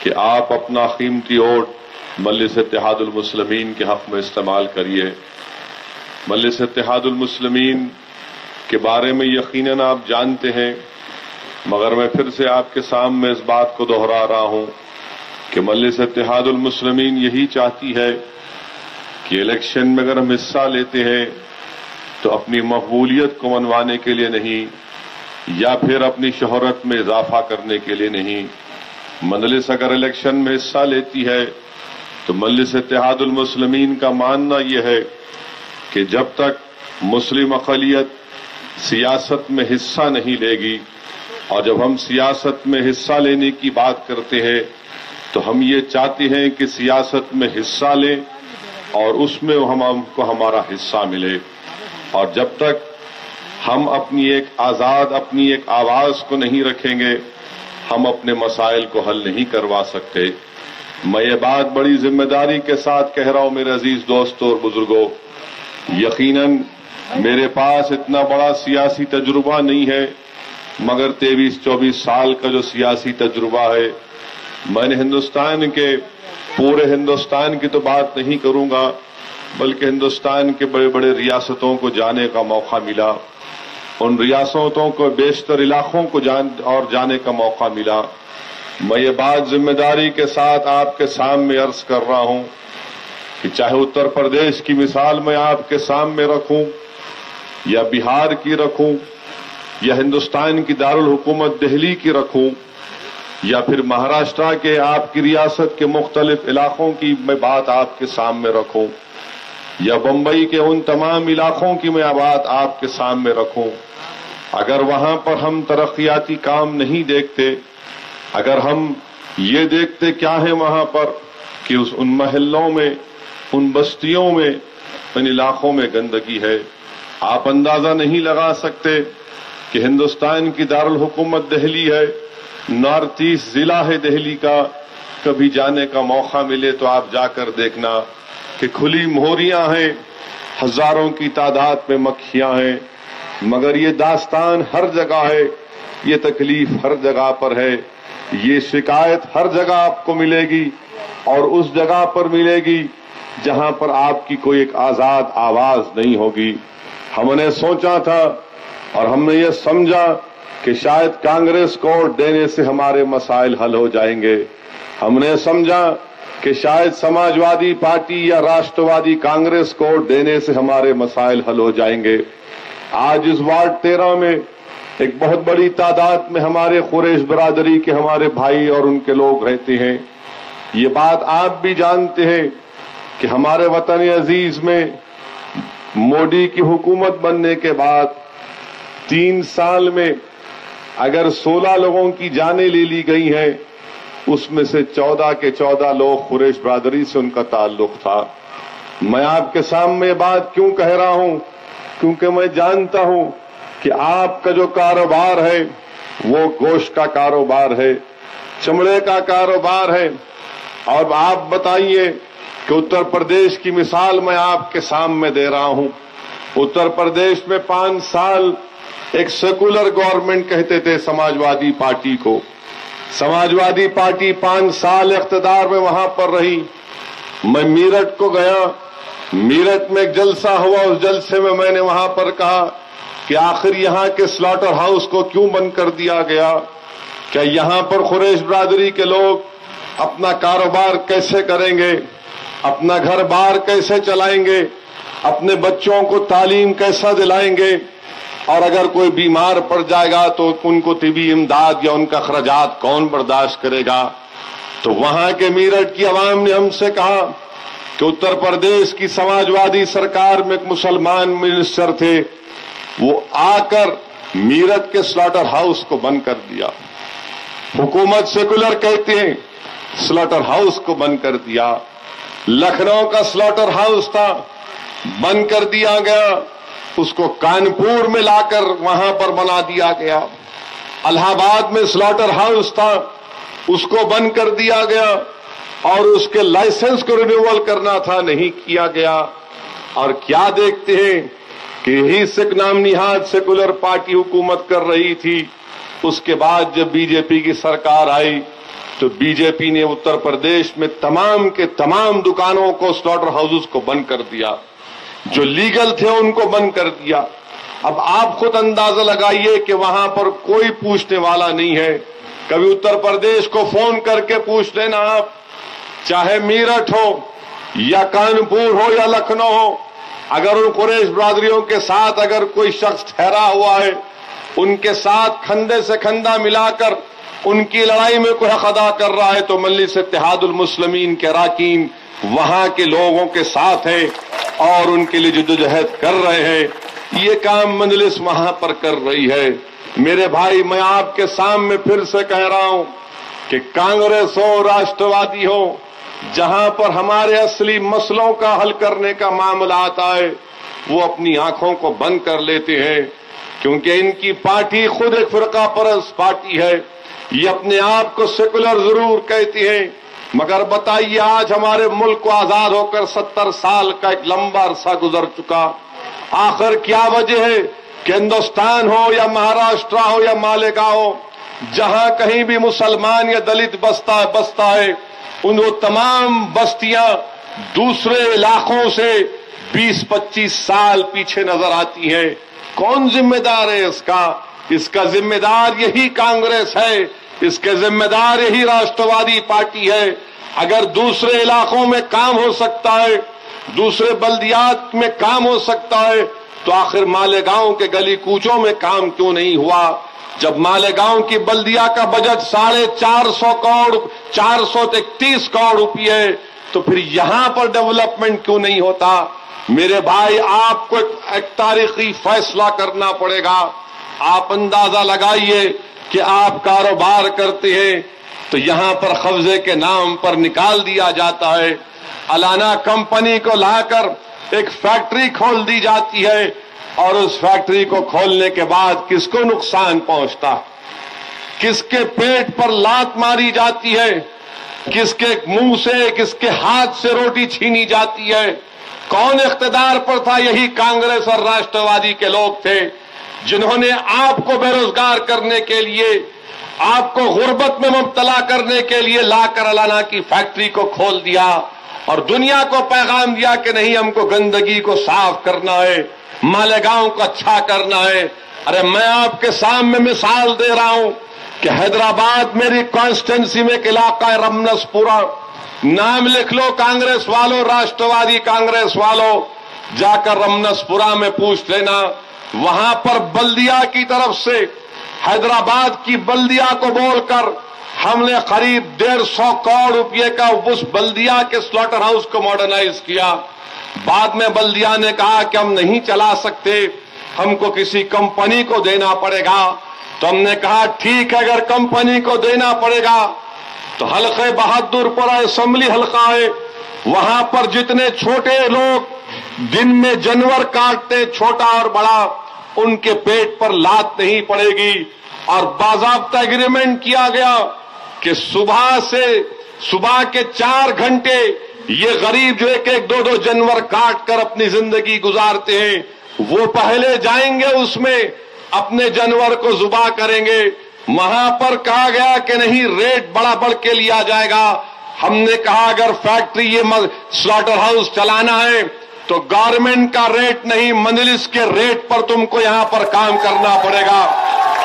کہ آپ اپنا قیمتی ووٹ مجلس اتحاد المسلمین کے حق میں استعمال کریے۔ مجلس اتحاد المسلمین کے بارے میں یقیناً آپ جانتے ہیں، مگر میں پھر سے آپ کے سامنے اس بات کو دہرا رہا ہوں کہ مجلس اتحاد المسلمین یہی چاہتی ہے کہ الیکشن میں اگر ہم حصہ لیتے ہیں تو اپنی مقبولیت کو منوانے کے لیے نہیں، یا پھر اپنی شہرت میں اضافہ کرنے کے لیے نہیں۔ مجلس اگر الیکشن میں حصہ لیتی ہے تو مجلس اتحاد المسلمین کا ماننا یہ ہے کہ جب تک مسلم اقلیت سیاست میں حصہ نہیں لے گی، اور جب ہم سیاست میں حصہ لینے کی بات کرتے ہیں تو ہم یہ چاہتے ہیں کہ سیاست میں حصہ لیں اور اس میں ہم کو ہمارا حصہ ملے، اور جب تک ہم اپنی ایک آواز کو نہیں رکھیں گے ہم اپنے مسائل کو حل نہیں کروا سکتے۔ میں یہ بات بڑی ذمہ داری کے ساتھ کہہ رہا ہوں میرے عزیز دوستوں اور بزرگوں، یقیناً میرے پاس اتنا بڑا سیاسی تجربہ نہیں ہے، مگر 23-24 سال کا جو سیاسی تجربہ ہے، میں نے پورے ہندوستان کی تو بات نہیں کروں گا، بلکہ ہندوستان کے بڑے بڑے ریاستوں کو جانے کا موقع ملا، ان ریاستوں کو بیشتر علاقوں کو جانے کا موقع ملا۔ میں یہ بات ذمہ داری کے ساتھ آپ کے سامنے عرض کر رہا ہوں کہ چاہے اتر پردیش کی مثال میں آپ کے سامنے رکھوں، یا بہار کی رکھوں، یا ہندوستان کی دارالحکومت دہلی کی رکھوں، یا پھر مہاراشٹر کے آپ کی ریاست کے مختلف علاقوں کی میں بات آپ کے سامنے رکھوں، یا بمبئی کے ان تمام علاقوں کی میں بات آپ کے سامنے رکھوں، اگر وہاں پر ہم ترقیاتی کام نہیں دیکھتے، اگر ہم یہ دیکھتے کیا ہے وہاں پر کہ ان محلوں میں، ان بستیوں میں، ان علاقوں میں گندگی ہے، آپ اندازہ نہیں لگا سکتے کہ ہندوستان کی دارالحکومت دہلی ہے، نارتھ ایسٹ ضلع ہے دہلی کا، کبھی جانے کا موقع ملے تو آپ جا کر دیکھنا کہ کھلی موہریاں ہیں، ہزاروں کی تعداد میں مکھیاں ہیں، مگر یہ داستان ہر جگہ ہے، یہ تکلیف ہر جگہ پر ہے، یہ شکایت ہر جگہ آپ کو ملے گی، اور اس جگہ پر ملے گی جہاں پر آپ کی کوئی ایک آزاد آواز نہیں ہوگی۔ ہم نے سوچا تھا اور ہم نے یہ سمجھا کہ شاید کانگریس کو ووٹ دینے سے ہمارے مسائل حل ہو جائیں گے، ہم نے سمجھا کہ شاید سماجوادی پارٹی یا راشٹروادی کانگریس کو ووٹ دینے سے ہمارے مسائل حل ہو جائیں گے۔ آج اس وارڈ 13 میں ایک بہت بڑی تعداد میں ہمارے قریش برادری کے ہمارے بھائی اور ان کے لوگ رہتے ہیں۔ یہ بات آپ بھی جانتے ہیں کہ ہمارے وطن عزیز میں مودی کی حکومت بننے کے بعد 3 سال میں اگر 16 لوگوں کی جانیں لے لی گئی ہیں، اس میں سے 14 کے 14 لوگ قریش برادری سے ان کا تعلق تھا۔ میں آپ کے سامنے بات کیوں کہہ رہا ہوں؟ کیونکہ میں جانتا ہوں کہ آپ کا جو کاروبار ہے وہ گوشت کا کاروبار ہے، چمڑے کا کاروبار ہے، اور آپ بتائیے کہ اتر پردیش کی مثال میں آپ کے سامنے دے رہا ہوں۔ اتر پردیش میں 5 سال ایک سیکولر گورنمنٹ کہتے تھے سماجوادی پارٹی کو، سماجوادی پارٹی 5 سال اقتدار میں وہاں پر رہی۔ میں میرٹھ کو گیا، میرٹھ میں ایک جلسہ ہوا، اس جلسے میں نے وہاں پر کہا کہ آخر یہاں کے سلاٹر ہاؤس کو کیوں بند کر دیا گیا؟ کیا یہاں پر قریش برادری کے لوگ اپنا کاروبار کیسے کریں گے، اپنا گھر بار کیسے چلائیں گے، اپنے بچوں کو تعلیم کیسا دلائیں گے، اور اگر کوئی بیمار پڑ جائے گا تو ان کو طبی امداد یا ان کا اخراجات کون برداشت کرے گا؟ تو وہاں کے میرٹھ کی عوام نے ہم سے کہا کہ اتر پردیش کی سماجوادی سرکار میں ایک مسلمان منسٹر تھے، وہ آ کر میرٹھ کے سلاٹر ہاؤس کو بند کر دیا۔ حکومت سیکولر کہتے ہیں، سلاٹر ہاؤس کو بند کر دیا۔ لکھنؤ کا سلاٹر ہاؤس تھا، بند کر دیا گیا، اس کو کانپور میں لا کر وہاں پر بنا دیا گیا۔ الہ آباد میں سلاٹر ہاؤس تھا، اس کو بند کر دیا گیا، اور اس کے لائسنس کو رینیول کرنا تھا، نہیں کیا گیا۔ اور کیا دیکھتے ہیں کہ یہی سکھ نام نہاد سیکولر پارٹی حکومت کر رہی تھی، اس کے بعد جب بی جے پی کی سرکار آئی تو بی جے پی نے اتر پردیش میں تمام کے تمام دکانوں کو، سلاٹر ہاؤسز کو بند کر دیا، جو لیگل تھے ان کو بند کر دیا۔ اب آپ خود اندازہ لگائیے کہ وہاں پر کوئی پوچھنے والا نہیں ہے۔ کبھی اتر پردیش کو فون کر کے پوچھ لینا آپ، چاہے میرٹھ ہو یا کانپور ہو یا لکھنؤ ہو، اگر ان قریش برادریوں کے ساتھ اگر کوئی شخص ٹھہرا ہوا ہے، ان کے ساتھ کھندے سے کھندا ملا کر ان کی لڑائی میں کوئی حق ادا کر رہا ہے تو مجلس اتحاد المسلمین کے اراکین وہاں کے لوگوں کے ساتھ ہیں اور ان کے لیے جدوجہد کر رہے ہیں۔ یہ کام مجلس وہاں پر کر رہی ہے۔ میرے بھائی، میں آپ کے سامنے پھر سے کہہ رہا ہوں کہ کانگریس ہو، راشٹروادی ہو، جہاں پر ہمارے اصلی مسئلوں کا حل کرنے کا معاملہ آتا ہے وہ اپنی آنکھوں کو بند کر لیتے ہیں، کیونکہ ان کی پارٹی خود ایک فرقہ پرست پارٹی ہے۔ یہ اپنے آپ کو سیکولر ضرور کہتی ہیں، مگر بتائیے آج ہمارے ملک کو آزاد ہو کر 70 سال کا ایک لمبا عرصہ گزر چکا، آخر کیا وجہ ہے کہ ہندوستان ہو یا مہاراشٹر ہو یا مالیگاؤں ہو، جہاں کہیں بھی مسلمان یا دلت بستا ہے ان وہ تمام بستیاں دوسرے علاقوں سے 20-25 سال پیچھے نظر آتی ہیں؟ کون ذمہ دار ہے اس کا؟ اس کا ذمہ دار یہی کانگریس ہے، اس کے ذمہ دار یہی راشٹروادی پارٹی ہے۔ اگر دوسرے علاقوں میں کام ہو سکتا ہے، دوسرے بلدیات میں کام ہو سکتا ہے تو آخر مالیگاؤں کے گلی کوچوں میں کام کیوں نہیں ہوا؟ جب مالیگاؤں کی بلدیہ کا بجٹ 433 کروڑ روپے ہے تو پھر یہاں پر ڈیولپمنٹ کیوں نہیں ہوتا؟ میرے بھائی، آپ کو ایک تاریخی فیصلہ کرنا پڑے گا۔ آپ اندازہ لگائیے کہ آپ کاروبار کرتے ہیں تو یہاں پر قبضے کے نام پر نکال دیا جاتا ہے، الانا کمپنی کو لا کر ایک فیکٹری کھول دی جاتی ہے اور اس فیکٹری کو کھولنے کے بعد کس کو نقصان پہنچتا ہے؟ کس کے پیٹ پر لات ماری جاتی ہے؟ کس کے منہ سے، کس کے ہاتھ سے روٹی چھینی جاتی ہے؟ کون اقتدار پر تھا؟ یہی کانگریس اور راشٹروادی کے لوگ تھے جنہوں نے آپ کو بے روزگار کرنے کے لیے، آپ کو غربت میں مبتلا کرنے کے لیے لا کر الانا کی فیکٹری کو کھول دیا اور دنیا کو پیغام دیا کہ نہیں، ہم کو گندگی کو صاف کرنا ہے، مالیگاؤں کو اچھا کرنا ہے۔ ارے میں آپ کے سامنے مثال دے رہا ہوں کہ حیدرآباد میری کانسٹیٹنسی میں ایک علاقہ ہے رمنس پورا، نام لکھ لو کانگریس والوں، راشٹروادی کانگریس والوں، جا کر رمنس پورا میں پوچھ لینا، وہاں پر بلدیہ کی طرف سے حیدرآباد کی بلدیہ کو بول کر ہم نے قریب 150 کروڑ روپے کا اس بلدیہ کے سلاٹر ہاؤس کو ماڈرنائز کیا۔ بعد میں بلدیہ نے کہا کہ ہم نہیں چلا سکتے، ہم کو کسی کمپنی کو دینا پڑے گا۔ تو ہم نے کہا ٹھیک ہے، اگر کمپنی کو دینا پڑے گا تو حلقہ بہادر پورہ اسمبلی حلقہ ہے، وہاں پر جتنے چھوٹے لوگ دن میں جانور کاٹتے، چھوٹا اور بڑا، ان کے پیٹ پر لات نہیں پڑے گی۔ اور باضابطہ ایگریمنٹ کیا گیا کہ صبح کے 4 گھنٹے یہ غریب جو ایک دو جانور کاٹ کر اپنی زندگی گزارتے ہیں، وہ پہلے جائیں گے، اس میں اپنے جانور کو ذبح کریں گے۔ وہاں پر کہا گیا کہ نہیں، ریٹ بڑا بڑھ کے لیا جائے گا۔ ہم نے کہا اگر فیکٹری یہ سلاٹر ہاؤس چلانا ہے تو گورنمنٹ کا ریٹ نہیں، مجلس کے ریٹ پر تم کو یہاں پر کام کرنا پڑے گا۔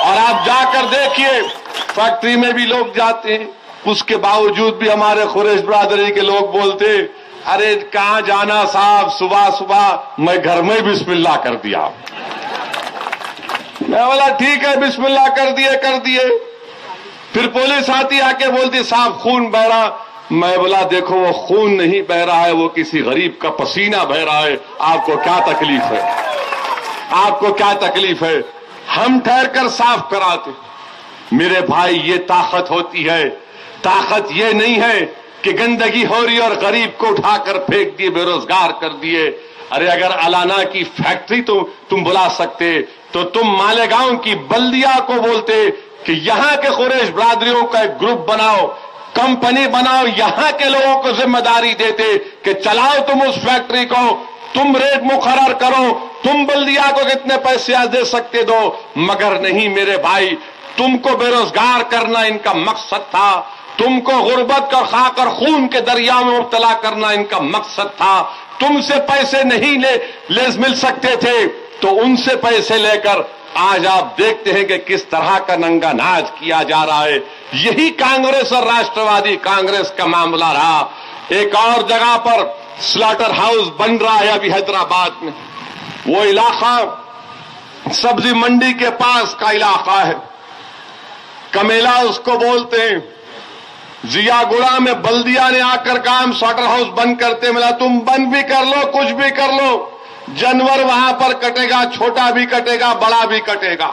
اور آپ جا کر دیکھیے، فیکٹری میں بھی لوگ جاتے ہیں، اس کے باوجود بھی ہمارے قریش برادری کے لوگ بولتے، ارے کہاں جانا صاحب، صبح صبح میں گھر میں بسم اللہ کر دیا۔ میں بولا ٹھیک ہے، بسم اللہ کر دیے۔ پھر پولیس آتی، آ کے بولتی صاحب خون بہ رہا۔ میں بولا دیکھو، وہ خون نہیں بہ رہا ہے، وہ کسی غریب کا پسینہ بہ رہا ہے۔ آپ کو کیا تکلیف ہے؟ آپ کو کیا تکلیف ہے؟ ہم ٹھہر کر صاف کراتے۔ میرے بھائی، یہ طاقت ہوتی ہے۔ طاقت یہ نہیں ہے کہ گندگی ہو رہی اور غریب کو اٹھا کر پھینک دیے، بے روزگار کر دیے۔ ارے اگر الانا کی فیکٹری تو تم بلا سکتے تو تم مالیگاؤں کی بلدیہ کو بولتے کہ یہاں کے قریش برادریوں کا ایک گروپ بناؤ، کمپنی بناؤ، یہاں کے لوگوں کو ذمہ داری دیتے کہ چلاؤ تم اس فیکٹری کو، تم ریٹ مقرر کرو، تم بلدیہ کو کتنے پیسے دے سکتے دو۔ مگر نہیں میرے بھائی، تم کو بے روزگار کرنا ان کا مقصد تھا۔ تم کو غربت اور خاک اور خون کے دریا میں مبتلا کرنا ان کا مقصد تھا. تم سے پیسے نہیں مل سکتے تھے تو ان سے پیسے لے کر آج آپ دیکھتے ہیں کہ کس طرح کا ننگا ناچ کیا جا رہا ہے. یہی کانگریس اور راشٹروادی کانگریس کا معاملہ رہا. ایک اور جگہ پر سلاٹر ہاؤس بن رہا ہے ابھی حیدرآباد میں. وہ علاقہ سبزی منڈی کے پاس کا علاقہ ہے, کمیلا اس کو بولتے ہیں. ضیا گڑا میں بلدیہ نے آ کر کام سلاٹر ہاؤس بند کرتے ملا. تم بند بھی کر لو, کچھ بھی کر لو, جانور وہاں پر کٹے گا, چھوٹا بھی کٹے گا, بڑا بھی کٹے گا.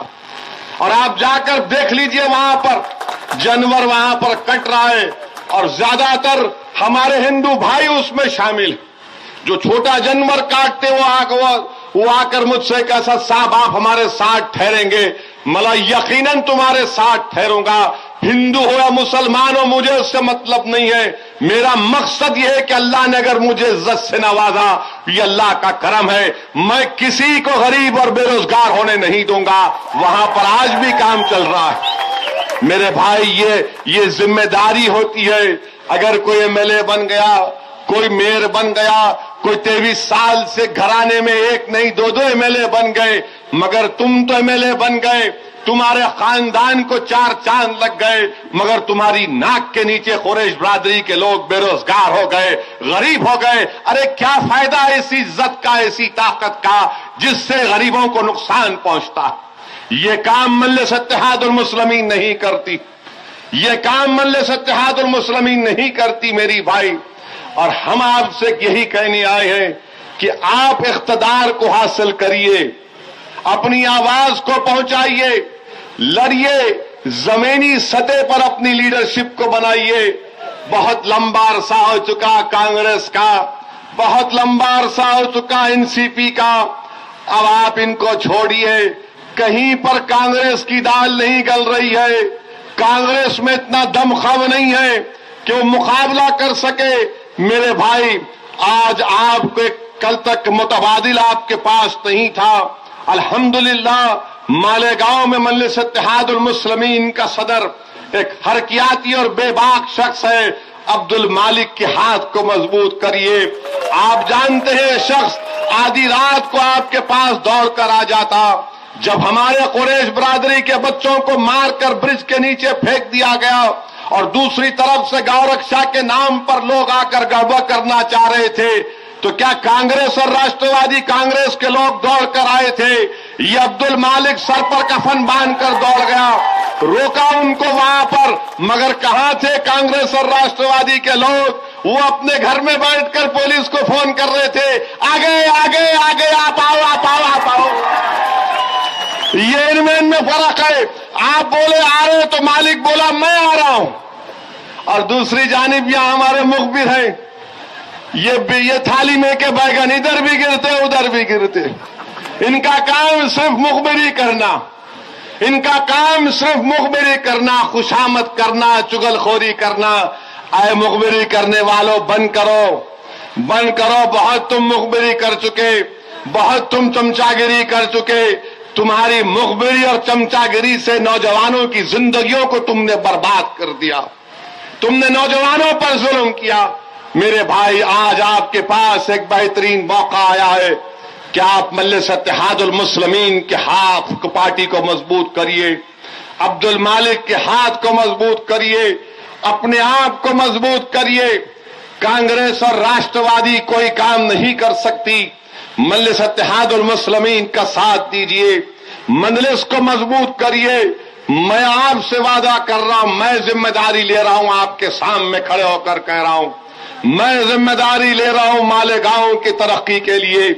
اور آپ جا کر دیکھ لیجئے وہاں پر جانور وہاں پر کٹ رہا ہے, اور زیادہ تر ہمارے ہندو بھائی اس میں شامل. جو چھوٹا جانور کاٹتے وہ آ کر مجھ سے کیسا صاحب آپ ہمارے ساتھ ٹھہریں گے. ملا یقیناً تمہارے ساتھ ٹھہروں گا. ہندو ہو یا مسلمان ہو مجھے اس سے مطلب نہیں ہے. میرا مقصد یہ ہے کہ اللہ نے اگر مجھے عزت سے نوازا یہ اللہ کا کرم ہے. میں کسی کو غریب اور بے روزگار ہونے نہیں دوں گا. وہاں پر آج بھی کام چل رہا ہے. میرے بھائی یہ ذمہ داری ہوتی ہے. اگر کوئی ایم ایل اے بن گیا, کوئی میئر بن گیا, کوئی 23 سال سے گھرانے میں ایک نہیں 2 ایم ایل اے بن گئے, مگر تم تو ایم ایل اے بن گئے, تمہارے خاندان کو 4 چاند لگ گئے, مگر تمہاری ناک کے نیچے قریش برادری کے لوگ بے روزگار ہو گئے, غریب ہو گئے. ارے کیا فائدہ ایسی عزت کا, ایسی طاقت کا جس سے غریبوں کو نقصان پہنچتا. یہ کام مجلس اتحاد المسلمین نہیں کرتی, یہ کام مجلس اتحاد المسلمین نہیں کرتی میری بھائی. اور ہم آپ سے یہی کہنے آئے ہیں کہ آپ اقتدار کو حاصل کریے, اپنی آواز کو پہنچائیے, لڑیے, زمینی سطح پر اپنی لیڈرشپ کو بنائیے. بہت لمبا عرصہ ہو چکا کانگریس کا, بہت لمبا عرصہ ہو چکا این سی پی کا. اب آپ ان کو چھوڑیے. کہیں پر کانگریس کی دال نہیں گل رہی ہے. کانگریس میں اتنا دم خم نہیں ہے کہ وہ مقابلہ کر سکے. میرے بھائی آج آپ کو کل تک متبادل آپ کے پاس نہیں تھا. الحمدللہ مالیگاؤں میں مجلس اتحاد المسلمین کا صدر ایک حرکیاتی اور بے باک شخص ہے. عبد المالک کے ہاتھ کو مضبوط کریے. آپ جانتے ہیں شخص آدھی رات کو آپ کے پاس دوڑ کر آ جاتا. جب ہمارے قریش برادری کے بچوں کو مار کر برج کے نیچے پھینک دیا گیا اور دوسری طرف سے گاؤں رکشا کے نام پر لوگ آ کر گڑبڑ کرنا چاہ رہے تھے, تو کیا کانگریس اور راشٹروادی کانگریس کے لوگ دوڑ کر آئے تھے؟ یہ عبد المالک سر پر کفن باندھ کر دوڑ گیا, روکا ان کو وہاں پر. مگر کہاں تھے کانگریس اور راشٹروادی کے لوگ؟ وہ اپنے گھر میں بیٹھ کر پولیس کو فون کر رہے تھے, آگے آگے آگے, آپ آؤ آپ آؤ آپ آؤ. یہ ان میں فرق ہے. آپ بولے آ رہے تو مالک بولا میں آ رہا ہوں. اور دوسری جانب یہاں ہمارے مخبر ہیں, یہ تھالی میں کے بیگن ادھر بھی گرتے ادھر بھی گرتے. ان کا کام صرف مخبری کرنا, ان کا کام صرف مخبری کرنا, خوشامد کرنا, چگل خوری کرنا. اے مخبری کرنے والوں بند کرو, بند کرو. بہت تم مخبری کر چکے, بہت تم چمچاگیری کر چکے. تمہاری مخبری اور چمچاگیری سے نوجوانوں کی زندگیوں کو تم نے برباد کر دیا, تم نے نوجوانوں پر ظلم کیا. میرے بھائی آج آپ کے پاس ایک بہترین موقع آیا ہے کہ آپ مجلس اتحاد المسلمین کے ہاتھ کو, پارٹی کو مضبوط کریے, عبد المالک کے ہاتھ کو مضبوط کریے, اپنے آپ کو مضبوط کریے. کانگریس اور راشٹروادی کوئی کام نہیں کر سکتی. مجلس اتحاد المسلمین کا ساتھ دیجیے, مجلس کو مضبوط کریے. میں آپ سے وعدہ کر رہا ہوں, میں ذمہ داری لے رہا ہوں, آپ کے سامنے کھڑے ہو کر کہہ رہا ہوں, میں ذمہ داری لے رہا ہوں مالیگاؤں کی ترقی کے لیے.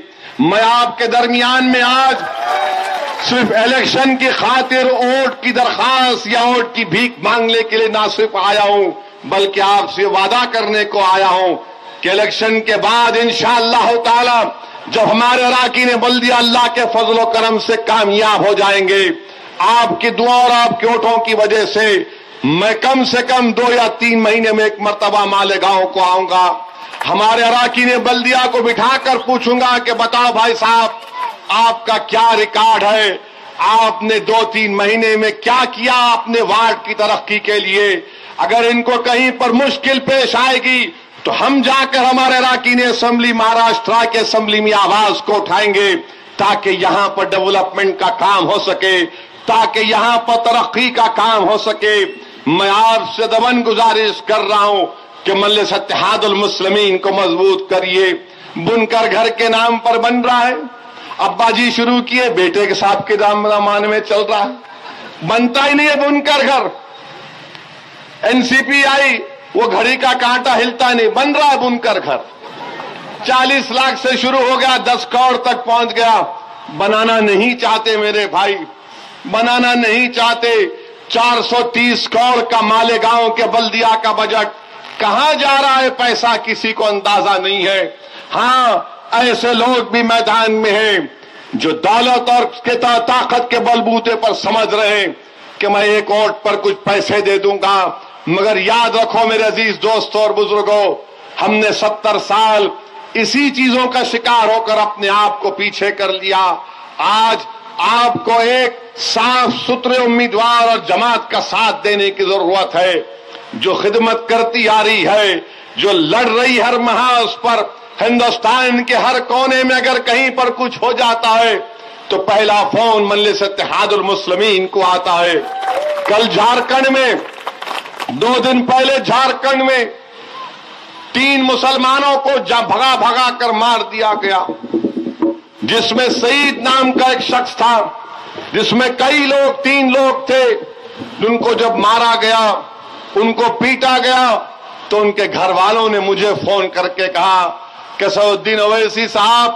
میں آپ کے درمیان میں آج صرف الیکشن کی خاطر ووٹ کی درخواست یا ووٹ کی بھیک مانگنے کے لیے نہ صرف آیا ہوں, بلکہ آپ سے وعدہ کرنے کو آیا ہوں کہ الیکشن کے بعد انشاءاللہ تعالی جب ہمارے اراکین بلدیہ اللہ کے فضل و کرم سے کامیاب ہو جائیں گے, آپ کی دعا اور آپ کے ووٹوں کی وجہ سے میں کم سے کم 2 یا 3 مہینے میں ایک مرتبہ مالیگاؤں کو آؤں گا. ہمارے اراکین بلدیہ کو بٹھا کر پوچھوں گا کہ بتاؤ بھائی صاحب آپ کا کیا ریکارڈ ہے, آپ نے 2-3 مہینے میں کیا کیا اپنے وارڈ کی ترقی کے لیے, اگر ان کو کہیں پر مشکل پیش آئے گی تو ہم جا کر ہمارے اراکین اسمبلی مہاراشٹر کے اسمبلی میں آواز کو اٹھائیں گے تاکہ یہاں پر ڈیولپمنٹ کا کام ہو سکے، تاکہ یہاں پر ترقی کا کام ہو سکے۔ میں آپ سے دبن گزارش کر رہا ہوں کہ مجلس اتحاد المسلمین کو مضبوط کریے۔ بنکر گھر کے نام پر بن رہا ہے، ابا جی شروع کیے، بیٹے کے صاحب کے زمانے میں چل رہا ہے، بنتا ہی نہیں ہے بنکر گھر۔ این سی پی آئی، وہ گھڑی کا کانٹا ہلتا نہیں، بن رہا ہے بنکر گھر۔ 40 لاکھ سے شروع ہو گیا، 10 کروڑ تک پہنچ گیا۔ بنانا نہیں چاہتے میرے بھائی، بنانا نہیں چاہتے۔ 430 کروڑ کا مالیگاؤں کے بلدیہ کا بجٹ کہاں جا رہا ہے پیسہ کسی کو اندازہ نہیں ہے۔ ہاں، ایسے لوگ بھی میدان میں ہیں جو دولت اور طاقت کے بلبوتے پر سمجھ رہے ہیں کہ میں ایک ووٹ پر کچھ پیسے دے دوں گا، مگر یاد رکھو میرے عزیز دوستوں اور بزرگوں، ہم نے 70 سال اسی چیزوں کا شکار ہو کر اپنے آپ کو پیچھے کر لیا۔ آج آپ کو ایک صاف ستھرے امیدوار اور جماعت کا ساتھ دینے کی ضرورت ہے جو خدمت کرتی آ رہی ہے، جو لڑ رہی ہر محاذ پر۔ ہندوستان کے ہر کونے میں اگر کہیں پر کچھ ہو جاتا ہے تو پہلا فون مجلس اتحاد المسلمین کو آتا ہے۔ کل جھارکھنڈ میں، 2 دن پہلے جھارکھنڈ میں 3 مسلمانوں کو بھگا بھگا کر مار دیا گیا، جس میں سعید نام کا ایک شخص تھا، جس میں کئی لوگ 3 لوگ تھے۔ ان کو جب مارا گیا، ان کو پیٹا گیا، تو ان کے گھر والوں نے مجھے فون کر کے کہا کہ سعودالدین اویسی صاحب،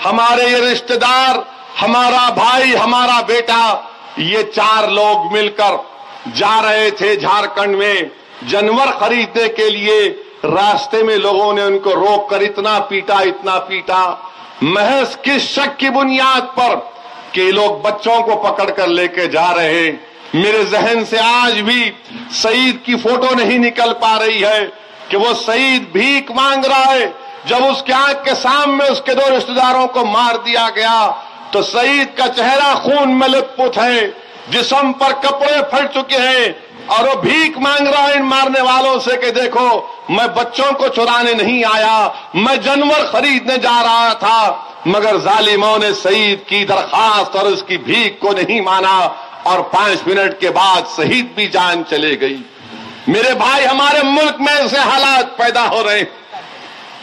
ہمارے یہ رشتہ دار، ہمارا بھائی، ہمارا بیٹا، یہ 4 لوگ مل کر جا رہے تھے جھارکھنڈ میں جانور خریدنے کے لیے۔ راستے میں لوگوں نے ان کو روک کر اتنا پیٹا، محض کس شک کی بنیاد پر کہ یہ لوگ بچوں کو پکڑ کر لے کے جا رہے ہیں۔ میرے ذہن سے آج بھی سعید کی فوٹو نہیں نکل پا رہی ہے کہ وہ سعید بھیک مانگ رہا ہے۔ جب اس کے آنکھ کے سامنے اس کے 2 رشتہ داروں کو مار دیا گیا تو سعید کا چہرہ خون میں لت پت ہے، جسم پر کپڑے پھٹ چکے ہیں، اور وہ بھیک مانگ رہا ہے ان مارنے والوں سے کہ دیکھو، میں بچوں کو چرانے نہیں آیا، میں جانور خریدنے جا رہا تھا۔ مگر ظالموں نے سعید کی درخواست اور اس کی بھیک کو نہیں مانا، اور 5 منٹ کے بعد سعید بھی جان چلے گئی۔ میرے بھائی، ہمارے ملک میں ایسے حالات پیدا ہو رہے ہیں،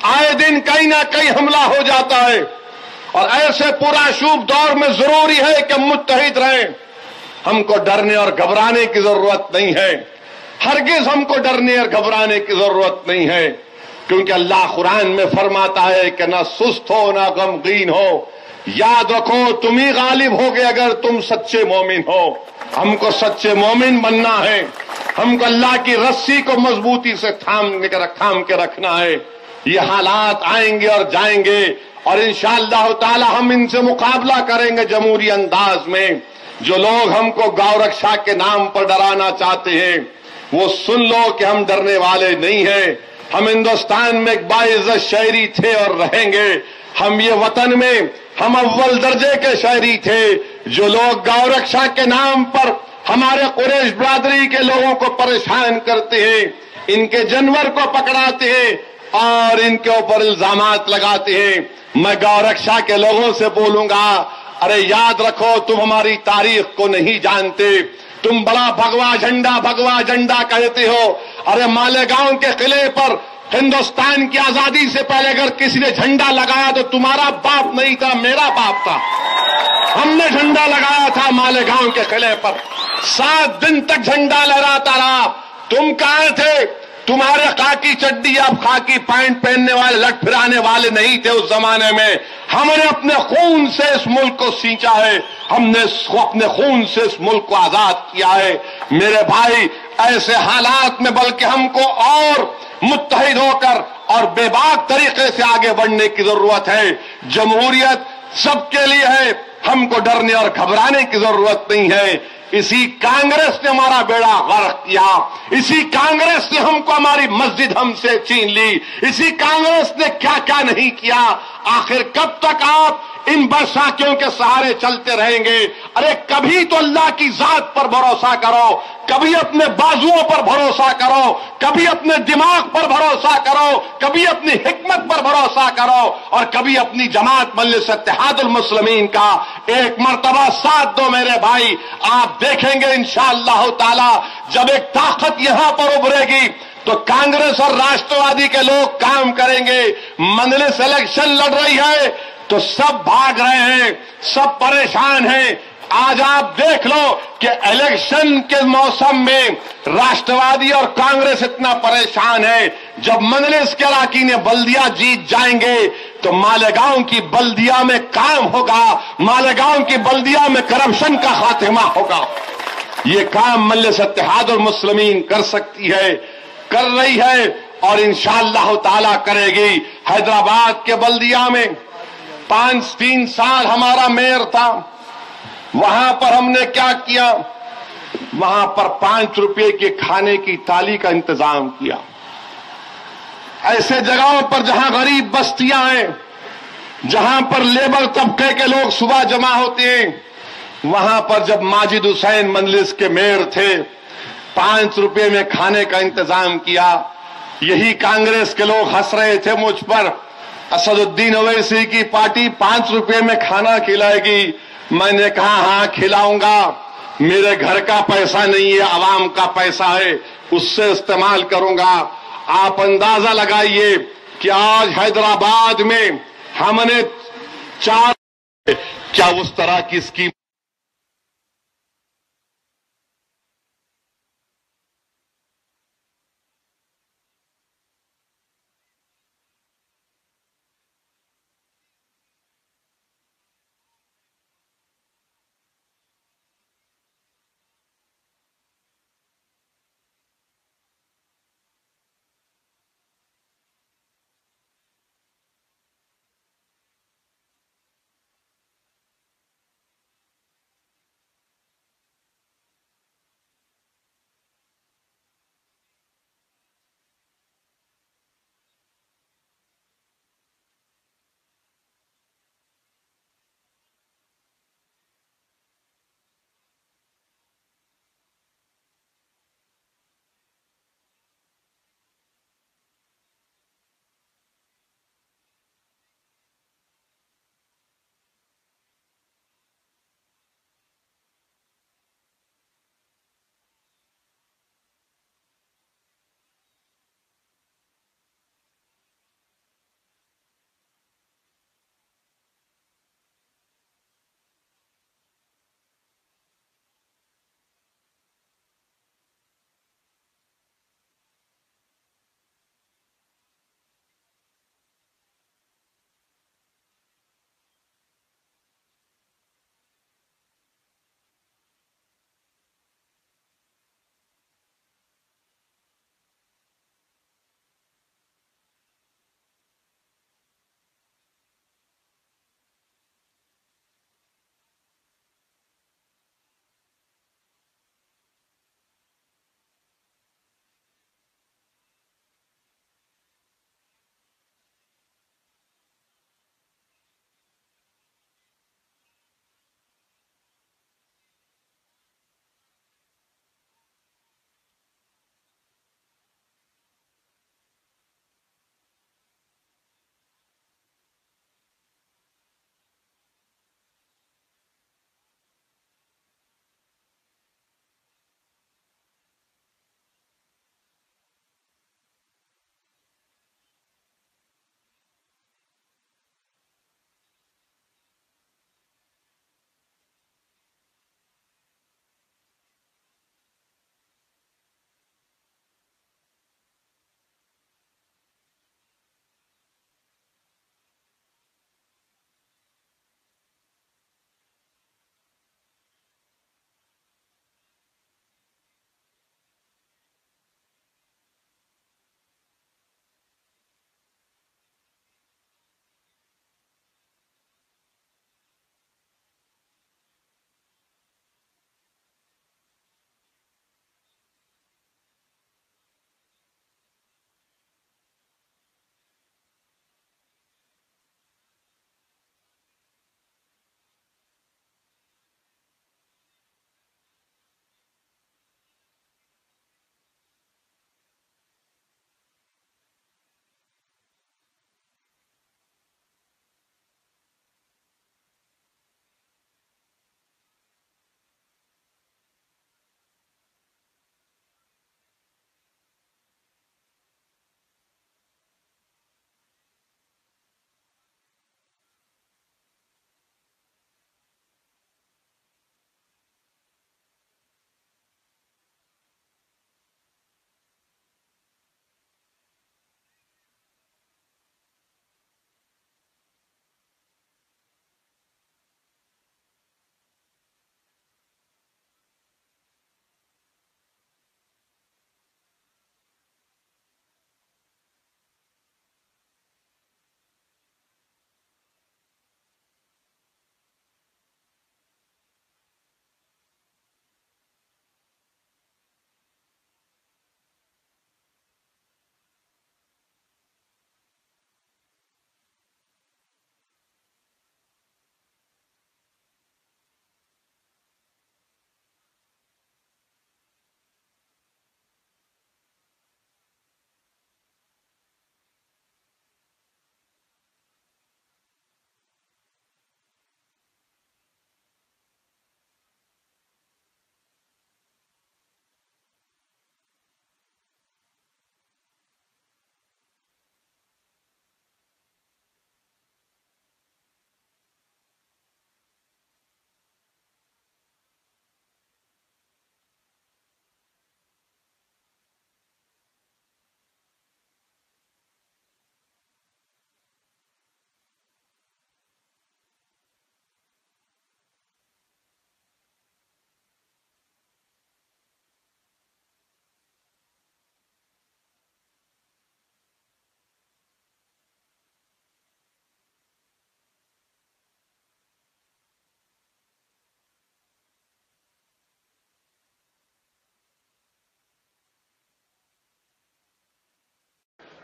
آئے دن کہیں نہ کہیں حملہ ہو جاتا ہے، اور ایسے پرآشوب دور میں ضروری ہے کہ متحد رہیں۔ ہم کو ڈرنے اور گھبرانے کی ضرورت نہیں ہے، ہرگز ہم کو ڈرنے اور گھبرانے کی ضرورت نہیں ہے، کیونکہ اللہ قرآن میں فرماتا ہے کہ نہ سست ہو نہ غمگین ہو، یاد رکھو تم ہی غالب ہوگے اگر تم سچے مومن ہو۔ ہم کو سچے مومن بننا ہے، ہم کو اللہ کی رسی کو مضبوطی سے تھام کے رکھنا ہے۔ یہ حالات آئیں گے اور جائیں گے، اور انشاءاللہ تعالی ہم ان سے مقابلہ کریں گے جمہوری انداز میں۔ جو لوگ ہم کو گاؤ رکشا کے نام پر ڈرانا چاہتے ہیں، وہ سن لو کہ ہم ڈرنے والے نہیں ہیں۔ ہم ہندوستان میں ایک باعزت شہری تھے اور رہیں گے۔ ہم یہ وطن میں ہم اول درجے کے شہری تھے۔ جو لوگ گاؤ رکشا کے نام پر ہمارے قریش برادری کے لوگوں کو پریشان کرتے ہیں، ان کے جانور کو پکڑاتے ہیں اور ان کے اوپر الزامات لگاتے ہیں، میں گاؤ رکشا کے لوگوں سے بولوں گا، ارے یاد رکھو تم ہماری تاریخ کو نہیں جانتے، تم بڑا بھگوا جھنڈا کہتے ہو۔ ارے مالیگاؤں کے قلعے پر ہندوستان کی آزادی سے پہلے اگر کسی نے جھنڈا لگایا تو تمہارا باپ نہیں تھا، میرا باپ تھا۔ ہم نے جھنڈا لگایا تھا مالیگاؤں کے قلعے پر، 7 دن تک جھنڈا لہراتا رہا۔ تم کہاں تھے؟ تمہارے خاکی چڈی اب خاکی پینٹ پہننے والے لٹ پھرانے والے نہیں تھے اس زمانے میں۔ ہم نے اپنے خون سے اس ملک کو سینچا ہے، ہم نے اپنے خون سے اس ملک کو آزاد کیا ہے۔ میرے بھائی، ایسے حالات میں بلکہ ہم کو اور متحد ہو کر اور بے باک طریقے سے آگے بڑھنے کی ضرورت ہے۔ جمہوریت سب کے لیے ہے، ہم کو ڈرنے اور گھبرانے کی ضرورت نہیں ہے۔ اسی کانگریس نے ہمارا بیڑا غرق کیا، اسی کانگریس نے ہم کو ہماری مسجد ہم سے چھین لی، اسی کانگریس نے کیا کیا نہیں کیا۔ آخر کب تک آپ ان برساکیوں کے سہارے چلتے رہیں گے. ارے کبھی تو اللہ کی ذات پر بھروسہ کرو, کبھی اپنے بازوؤں پر بھروسہ کرو, کبھی اپنے دماغ پر بھروسہ کرو, کبھی اپنی حکمت پر بھروسہ کرو, اور کبھی اپنی جماعت مجلس اتحاد المسلمین کا ایک مرتبہ ساتھ دو میرے بھائی. آپ دیکھیں گے انشاءاللہ تعالی جب ایک طاقت یہاں پر ابھرے گی تو کانگریس اور راشٹروادی کے لوگ کام کریں گے. مجلس الیکشن لڑ رہی ہے تو سب بھاگ رہے ہیں, سب پریشان ہیں. آج آپ دیکھ لو کہ الیکشن کے موسم میں راشٹروادی اور کانگریس اتنا پریشان ہے. جب مجلس کے اراکین بلدیہ جیت جائیں گے تو مالیگاؤں کی بلدیہ میں کام ہوگا, مالیگاؤں کی بلدیہ میں کرپشن کا خاتمہ ہوگا. یہ کام مجلس اتحاد المسلمین کر سکتی ہے, کر رہی ہے, اور انشاءاللہ تعالی کرے گی. حیدرآباد کے بلدیہ میں 3 سال ہمارا میئر تھا. وہاں پر ہم نے کیا کیا, وہاں پر 5 روپے کے کھانے کی تھالی کا انتظام کیا. ایسے جگہوں پر جہاں غریب بستیاں ہیں, جہاں پر لیبر طبقے کے لوگ صبح جمع ہوتے ہیں, وہاں پر جب ماجد حسین مجلس کے میئر تھے 5 روپے میں کھانے کا انتظام کیا. یہی کانگریس کے لوگ ہنس رہے تھے مجھ پر, اسد الدین اویسی کی پارٹی 5 روپے میں کھانا کھلائے گی. میں نے کہا ہاں کھلاؤں گا, میرے گھر کا پیسہ نہیں ہے, عوام کا پیسہ ہے, اس سے استعمال کروں گا. آپ اندازہ لگائیے کہ آج حیدرآباد میں ہم نے 4 کیا اس طرح کی اسکیم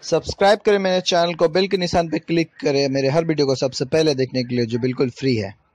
سبسکرائب کریں میرے چینل کو، بیل کے نشان پہ کلک کریں میرے ہر ویڈیو کو سب سے پہلے دیکھنے کے لیے جو بالکل فری ہے۔